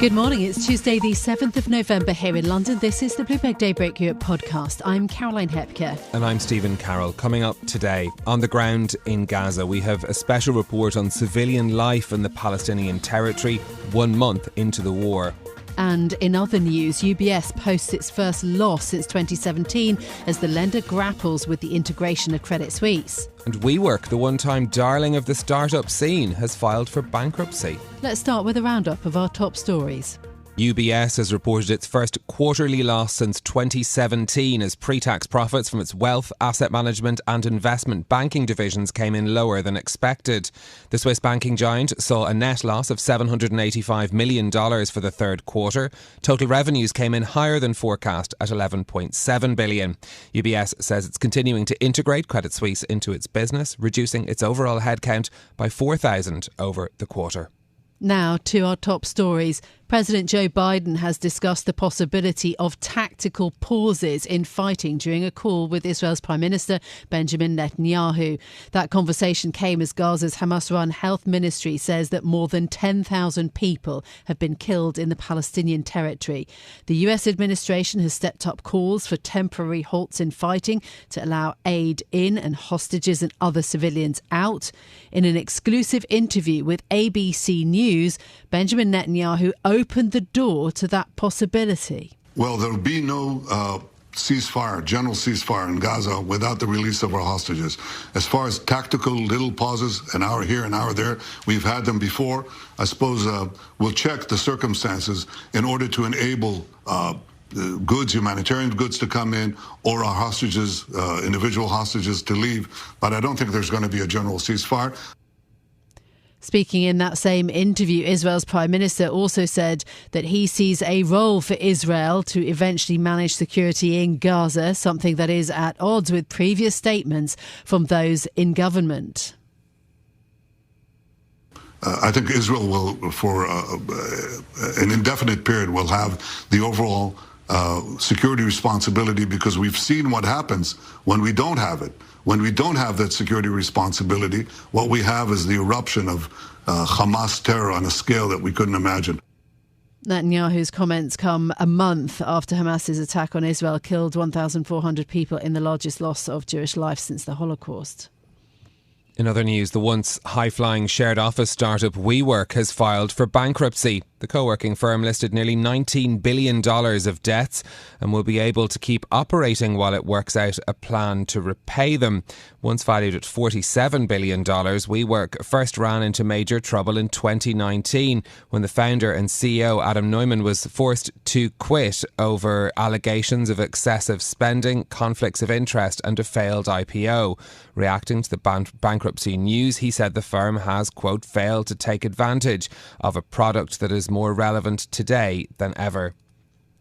Good morning. It's Tuesday, the 7th of November here in London. This is the Bloomberg Daybreak Europe podcast. I'm Caroline Hepker. And I'm Stephen Carroll. Coming up today, on the ground in Gaza, we have a special report on civilian life in the Palestinian territory 1 month into the war. And in other news, UBS posts its first loss since 2017 as the lender grapples with the integration of Credit Suisse. And WeWork, the one-time darling of the startup scene, has filed for bankruptcy. Let's start with a roundup of our top stories. UBS has reported its first quarterly loss since 2017 as pre-tax profits from its wealth, asset management and investment banking divisions came in lower than expected. The Swiss banking giant saw a net loss of $785 million for the third quarter. Total revenues came in higher than forecast at $11.7 billion. UBS says it's continuing to integrate Credit Suisse into its business, reducing its overall headcount by 4,000 over the quarter. Now to our top stories. President Joe Biden has discussed the possibility of tactical pauses in fighting during a call with Israel's Prime Minister Benjamin Netanyahu. That conversation came as Gaza's Hamas-run health ministry says that more than 10,000 people have been killed in the Palestinian territory. The US administration has stepped up calls for temporary halts in fighting to allow aid in and hostages and other civilians out. In an exclusive interview with ABC News, Benjamin Netanyahu opened the door to that possibility. Well, there will be no general ceasefire in Gaza without the release of our hostages. As far as tactical little pauses, an hour here, an hour there, we've had them before. I suppose we'll check the circumstances in order to enable humanitarian goods to come in, or our hostages, individual hostages to leave. But I don't think there's going to be a general ceasefire. Speaking in that same interview, Israel's Prime Minister also said that he sees a role for Israel to eventually manage security in Gaza, something that is at odds with previous statements from those in government. I think Israel will, for an indefinite period, will have the overall security responsibility, because we've seen what happens when we don't have it. When we don't have that security responsibility, what we have is the eruption of Hamas terror on a scale that we couldn't imagine. Netanyahu's comments come a month after Hamas's attack on Israel killed 1,400 people in the largest loss of Jewish life since the Holocaust. In other news, the once high-flying shared office startup WeWork has filed for bankruptcy. The co-working firm listed nearly $19 billion of debts and will be able to keep operating while it works out a plan to repay them. Once valued at $47 billion, WeWork first ran into major trouble in 2019 when the founder and CEO Adam Neumann was forced to quit over allegations of excessive spending, conflicts of interest and a failed IPO. Reacting to the bankruptcy news, he said the firm has, quote, failed to take advantage of a product that is more relevant today than ever.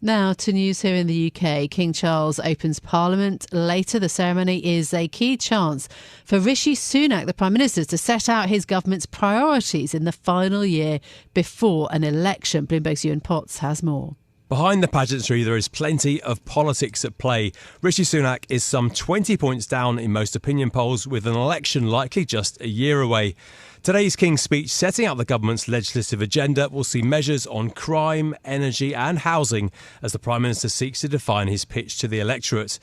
Now to news here in the UK. King Charles opens Parliament later. The ceremony is a key chance for Rishi Sunak, the Prime Minister, to set out his government's priorities in the final year before an election. Bloomberg's Ewan Potts has more. Behind the pageantry, there is plenty of politics at play. Rishi Sunak is some 20 points down in most opinion polls, with an election likely just a year away. Today's King's speech, setting out the government's legislative agenda, will see measures on crime, energy and housing as the Prime Minister seeks to define his pitch to the electorate.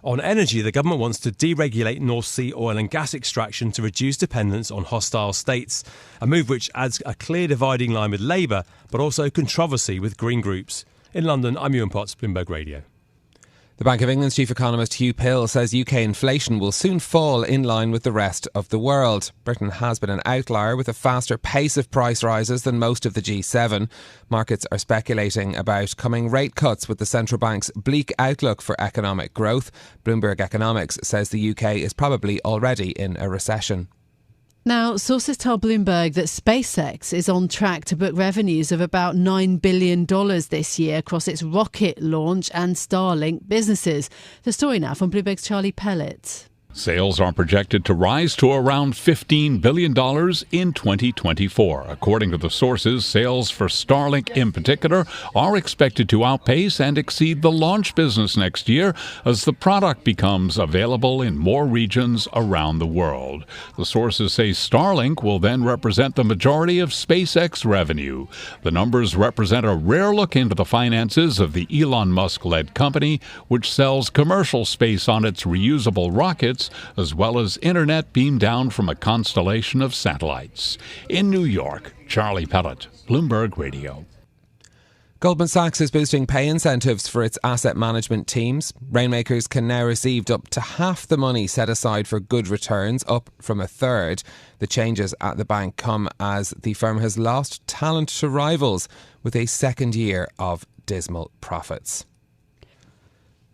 On energy, the government wants to deregulate North Sea oil and gas extraction to reduce dependence on hostile states, a move which adds a clear dividing line with Labour, but also controversy with Green groups. In London, I'm Ewan Potts, Bloomberg Radio. The Bank of England's chief economist Hugh Pill says UK inflation will soon fall in line with the rest of the world. Britain has been an outlier with a faster pace of price rises than most of the G7. Markets are speculating about coming rate cuts with the central bank's bleak outlook for economic growth. Bloomberg Economics says the UK is probably already in a recession. Now, sources tell Bloomberg that SpaceX is on track to book revenues of about $9 billion this year across its rocket launch and Starlink businesses. The story now from Bloomberg's Charlie Pellet. Sales are projected to rise to around $15 billion in 2024. According to the sources, sales for Starlink in particular are expected to outpace and exceed the launch business next year as the product becomes available in more regions around the world. The sources say Starlink will then represent the majority of SpaceX revenue. The numbers represent a rare look into the finances of the Elon Musk-led company, which sells commercial space on its reusable rockets, as well as internet beamed down from a constellation of satellites. In New York, Charlie Pellet, Bloomberg Radio. Goldman Sachs is boosting pay incentives for its asset management teams. Rainmakers can now receive up to half the money set aside for good returns, up from a third. The changes at the bank come as the firm has lost talent to rivals with a second year of dismal profits.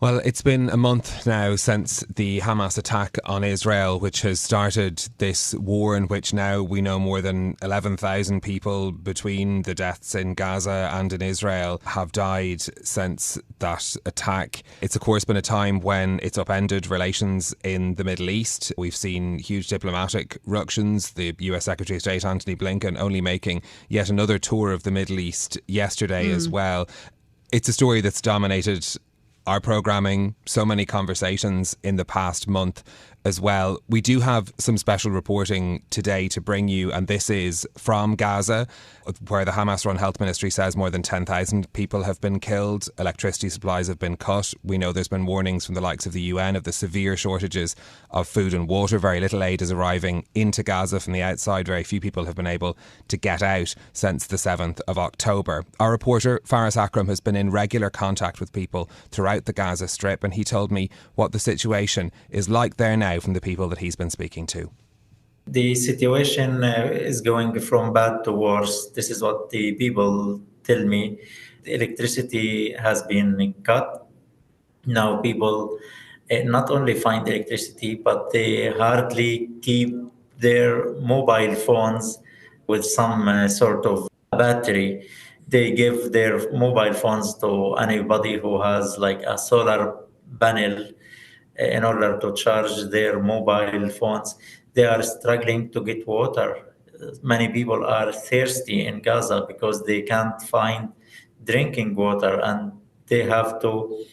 Well, it's been a month now since the Hamas attack on Israel, which has started this war in which now we know more than 11,000 people between the deaths in Gaza and in Israel have died since that attack. It's of course been a time when it's upended relations in the Middle East. We've seen huge diplomatic ructions. The US Secretary of State Antony Blinken only making yet another tour of the Middle East yesterday as well. It's a story that's dominated our programming, so many conversations in the past month as well. We do have some special reporting today to bring you, and this is from Gaza, where the Hamas-run health ministry says more than 10,000 people have been killed. Electricity supplies have been cut. We know there's been warnings from the likes of the UN of the severe shortages of food and water. Very little aid is arriving into Gaza from the outside. Very few people have been able to get out since the 7th of October. Our reporter, Faris Akram, has been in regular contact with people throughout the Gaza Strip, and he told me what the situation is like there now from the people that he's been speaking to. The situation is going from bad to worse. This is what the people tell me. The electricity has been cut. Now people not only find electricity, but they hardly keep their mobile phones with some sort of battery. They give their mobile phones to anybody who has like a solar panel in order to charge their mobile phones. They are struggling to get water. Many people are thirsty in Gaza because they can't find drinking water, and they have to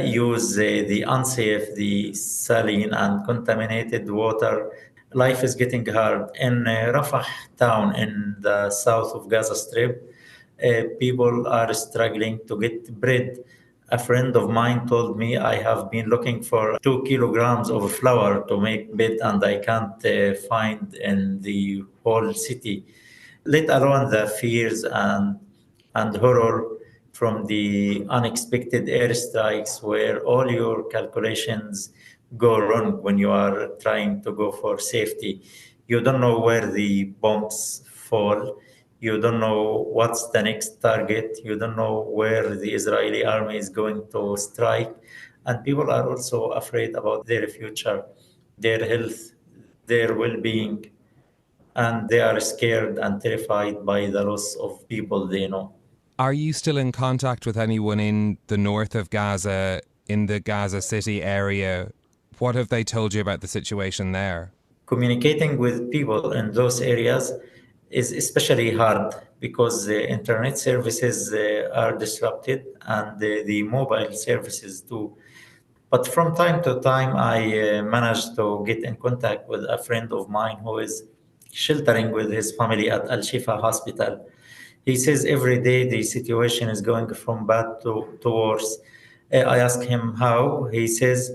use the unsafe, the saline and contaminated water. Life is getting hard. In Rafah town in the south of Gaza Strip, people are struggling to get bread. A friend of mine told me, I have been looking for 2 kilograms of flour to make bread, and I can't find in the whole city, let alone the fears and horror from the unexpected airstrikes where all your calculations go wrong when you are trying to go for safety. You don't know where the bombs fall. You don't know what's the next target. You don't know where the Israeli army is going to strike. And people are also afraid about their future, their health, their well-being. And they are scared and terrified by the loss of people they know. Are you still in contact with anyone in the north of Gaza, in the Gaza City area? What have they told you about the situation there? Communicating with people in those areas is especially hard because the internet services are disrupted, and the mobile services too. But from time to time, I managed to get in contact with a friend of mine who is sheltering with his family at Al Shifa Hospital. He says every day the situation is going from bad to worse. I asked him how. He says,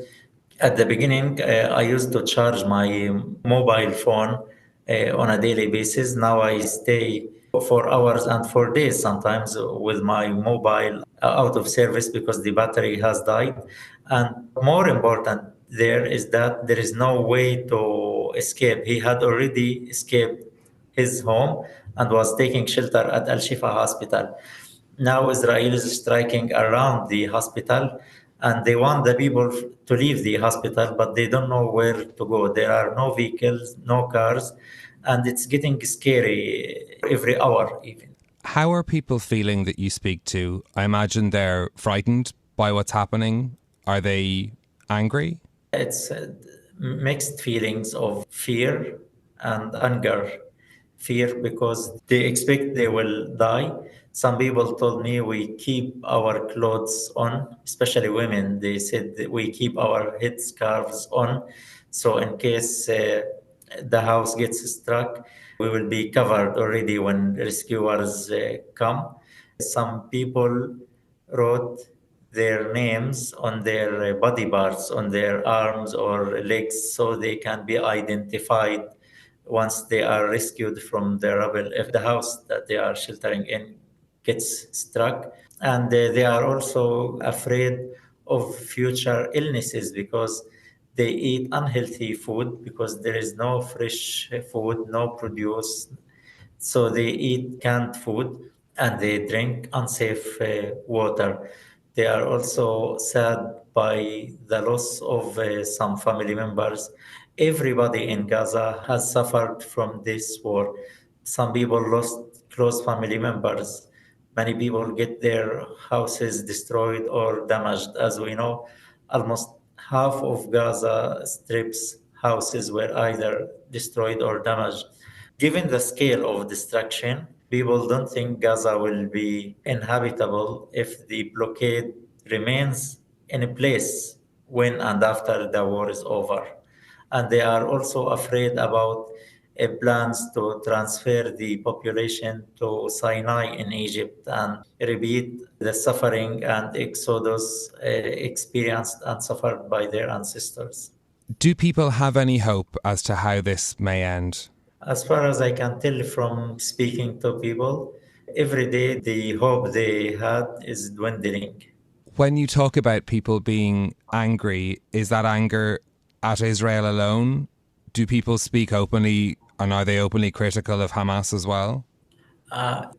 at the beginning, I used to charge my mobile phone on a daily basis. Now I stay for hours and for days sometimes with my mobile out of service because the battery has died. And more important there is that there is no way to escape. He had already escaped his home and was taking shelter at Al Shifa Hospital. Now Israel is striking around the hospital, and they want the people to leave the hospital, but they don't know where to go. There are no vehicles, no cars, and it's getting scary every hour even. How are people feeling that you speak to? I imagine they're frightened by what's happening. Are they angry? It's mixed feelings of fear and anger. Fear because they expect they will die. Some people told me we keep our clothes on, especially women. They said that we keep our headscarves on. So in case the house gets struck, we will be covered already when rescuers come. Some people wrote their names on their body parts, on their arms or legs, so they can be identified once they are rescued from the rubble if the house that they are sheltering in gets struck. And they are also afraid of future illnesses because they eat unhealthy food because there is no fresh food, no produce, so they eat canned food and they drink unsafe water. They are also sad by the loss of some family members. Everybody in Gaza has suffered from this war. Some people lost close family members. Many people get their houses destroyed or damaged. As we know, almost half of Gaza Strip's houses were either destroyed or damaged. Given the scale of destruction, people don't think Gaza will be inhabitable if the blockade remains in place when and after the war is over. And they are also afraid about plans to transfer the population to Sinai in Egypt and repeat the suffering and exodus experienced and suffered by their ancestors. Do people have any hope as to how this may end? As far as I can tell from speaking to people, every day the hope they had is dwindling. When you talk about people being angry, is that anger at Israel alone? Do people speak openly and are they openly critical of Hamas as well?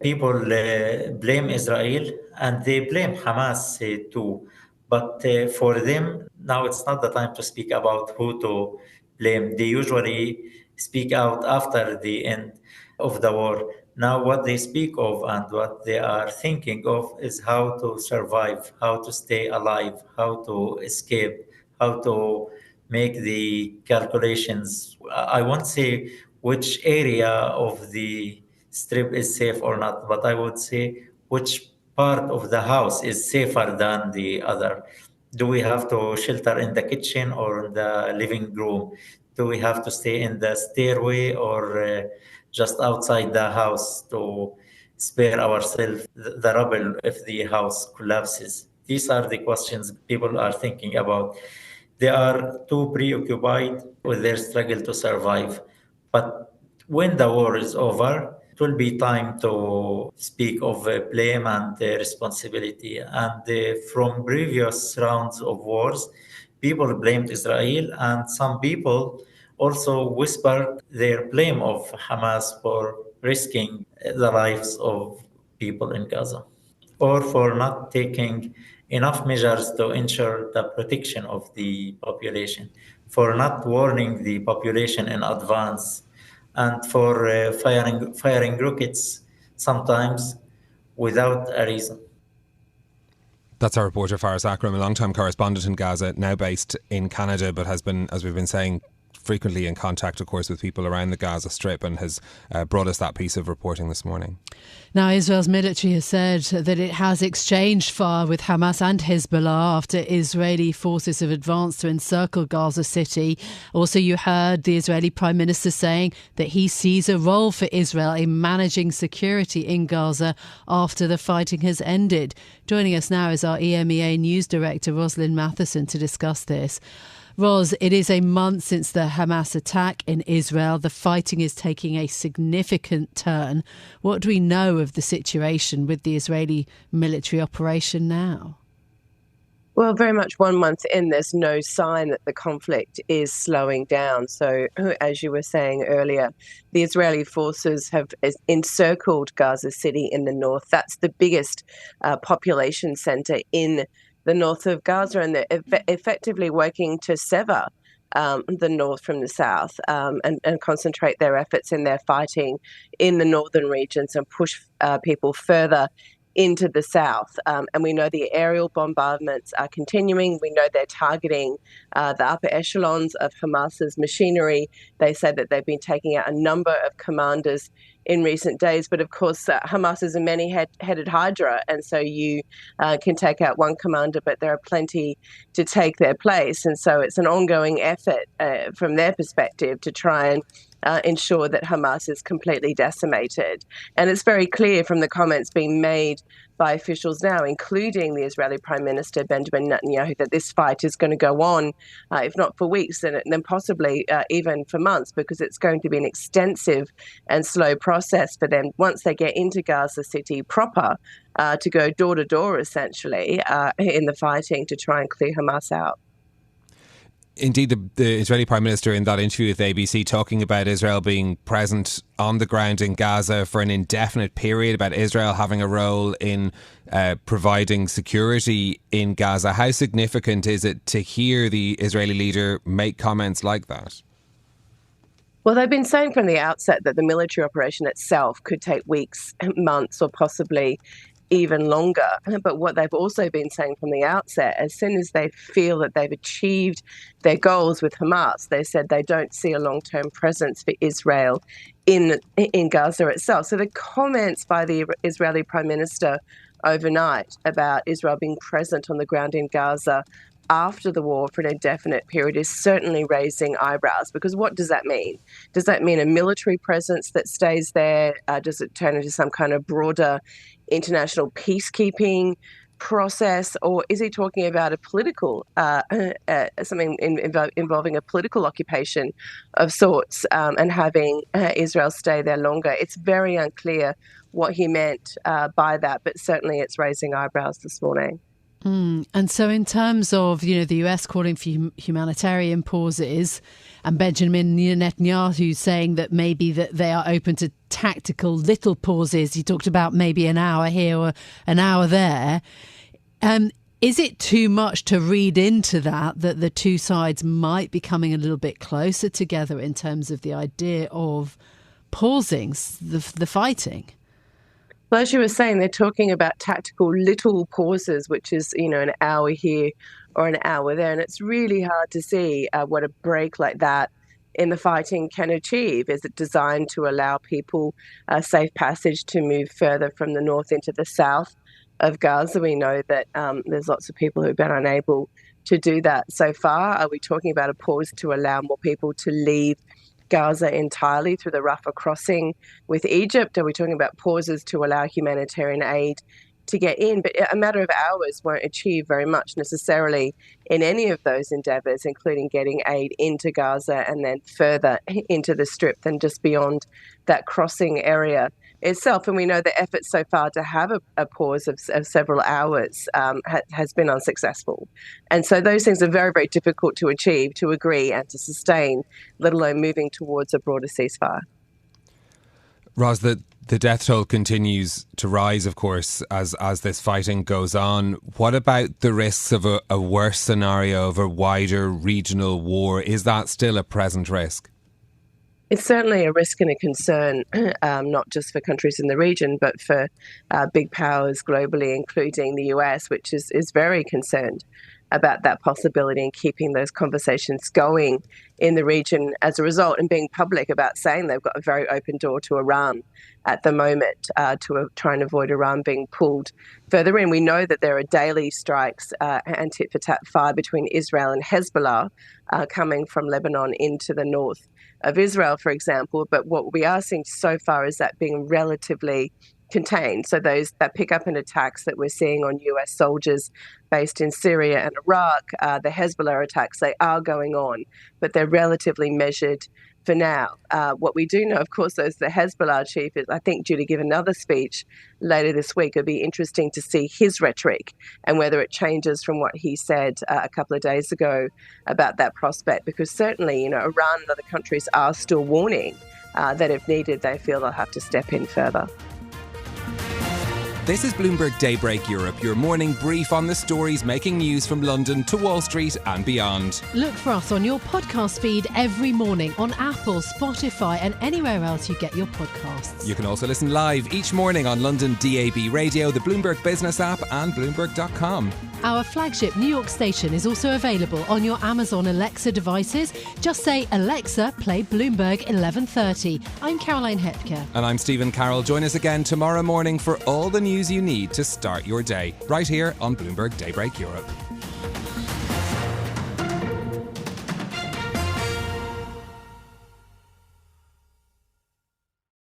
People blame Israel and they blame Hamas too. But for them, now it's not the time to speak about who to blame. They usually speak out after the end of the war. Now, what they speak of and what they are thinking of is how to survive, how to stay alive, how to escape, how to make the calculations. I won't say which area of the strip is safe or not, but I would say which part of the house is safer than the other. Do we have to shelter in the kitchen or in the living room? Do we have to stay in the stairway or just outside the house to spare ourselves the rubble if the house collapses? These are the questions people are thinking about. They are too preoccupied with their struggle to survive. But when the war is over, it will be time to speak of blame and responsibility. And from previous rounds of wars, people blamed Israel, and some people also whispered their blame of Hamas for risking the lives of people in Gaza or for not taking enough measures to ensure the protection of the population, for not warning the population in advance, and for firing rockets sometimes without a reason. That's our reporter Faris Akram, a long-time correspondent in Gaza, now based in Canada, but has been, as we've been saying, frequently in contact, of course, with people around the Gaza Strip and has brought us that piece of reporting this morning. Now, Israel's military has said that it has exchanged fire with Hamas and Hezbollah after Israeli forces have advanced to encircle Gaza City. Also, you heard the Israeli Prime Minister saying that he sees a role for Israel in managing security in Gaza after the fighting has ended. Joining us now is our EMEA News Director, Rosalind Matheson, to discuss this. Ros, it is a month since the Hamas attack in Israel. The fighting is taking a significant turn. What do we know of the situation with the Israeli military operation now? Well, very much 1 month in, there's no sign that the conflict is slowing down. So, as you were saying earlier, the Israeli forces have encircled Gaza City in the north. That's the biggest population centre in the north of Gaza, and they're effectively working to sever the north from the south and concentrate their efforts in their fighting in the northern regions and push people further into the south. And we know the aerial bombardments are continuing. We know they're targeting the upper echelons of Hamas's machinery. They say that they've been taking out a number of commanders in recent days. But of course, Hamas is a many-headed hydra. And so you can take out one commander, but there are plenty to take their place. And so it's an ongoing effort from their perspective to try and ensure that Hamas is completely decimated. And it's very clear from the comments being made by officials now, including the Israeli Prime Minister Benjamin Netanyahu, that this fight is going to go on, if not for weeks, then possibly even for months, because it's going to be an extensive and slow process for them once they get into Gaza City proper to go door to door, essentially, in the fighting to try and clear Hamas out. Indeed, the Israeli Prime Minister in that interview with ABC talking about Israel being present on the ground in Gaza for an indefinite period, about Israel having a role in providing security in Gaza. How significant is it to hear the Israeli leader make comments like that? Well, they've been saying from the outset that the military operation itself could take weeks, months, or possibly even longer. But what they've also been saying from the outset, as soon as they feel that they've achieved their goals with Hamas, they said they don't see a long-term presence for Israel in Gaza itself. So the comments by the Israeli Prime Minister overnight about Israel being present on the ground in Gaza after the war for an indefinite period is certainly raising eyebrows, because what does that mean? Does that mean a military presence that stays there? Does it turn into some kind of broader international peacekeeping process, or is he talking about a political, something involving a political occupation of sorts, and having Israel stay there longer? It's very unclear what he meant by that, but certainly it's raising eyebrows this morning. And so in terms of, the US calling for humanitarian pauses and Benjamin Netanyahu saying that maybe that they are open to tactical little pauses, he talked about maybe an hour here or an hour there. Is it too much to read into that the two sides might be coming a little bit closer together in terms of the idea of pausing the fighting? Well, as you were saying, they're talking about tactical little pauses, which is, an hour here or an hour there. And it's really hard to see what a break like that in the fighting can achieve. Is it designed to allow people safe passage to move further from the north into the south of Gaza? We know that there's lots of people who've been unable to do that so far. Are we talking about a pause to allow more people to leave Gaza entirely through the Rafah crossing with Egypt? Are we talking about pauses to allow humanitarian aid to get in? But a matter of hours won't achieve very much necessarily in any of those endeavours, including getting aid into Gaza and then further into the Strip than just beyond that crossing area itself. And we know the effort so far to have a pause of several hours has been unsuccessful. And so those things are very, very difficult to achieve, to agree and to sustain, let alone moving towards a broader ceasefire. Ros, the death toll continues to rise, of course, as this fighting goes on. What about the risks of a worse scenario, of a wider regional war? Is that still a present risk? It's certainly a risk and a concern, not just for countries in the region, but for big powers globally, including the US, which is very concerned about that possibility and keeping those conversations going in the region as a result, and being public about saying they've got a very open door to Iran at the moment to try and avoid Iran being pulled further in. We know that there are daily strikes and tit-for-tat fire between Israel and Hezbollah coming from Lebanon into the north of Israel, for example. But what we are seeing so far is that being relatively contained. So those that pick up in attacks that we're seeing on US soldiers based in Syria and Iraq, the Hezbollah attacks, they are going on, but they're relatively measured for now. What we do know, of course, is the Hezbollah chief is, I think, due to give another speech later this week. It'll be interesting to see his rhetoric and whether it changes from what he said a couple of days ago about that prospect, because certainly, Iran and other countries are still warning that if needed, they feel they'll have to step in further. This is Bloomberg Daybreak Europe, your morning brief on the stories making news from London to Wall Street and beyond. Look for us on your podcast feed every morning on Apple, Spotify and anywhere else you get your podcasts. You can also listen live each morning on London DAB Radio, the Bloomberg Business app and Bloomberg.com. Our flagship New York station is also available on your Amazon Alexa devices. Just say, Alexa, play Bloomberg 1130. I'm Caroline Hepker. And I'm Stephen Carroll. Join us again tomorrow morning for all the news you need to start your day, right here on Bloomberg Daybreak Europe.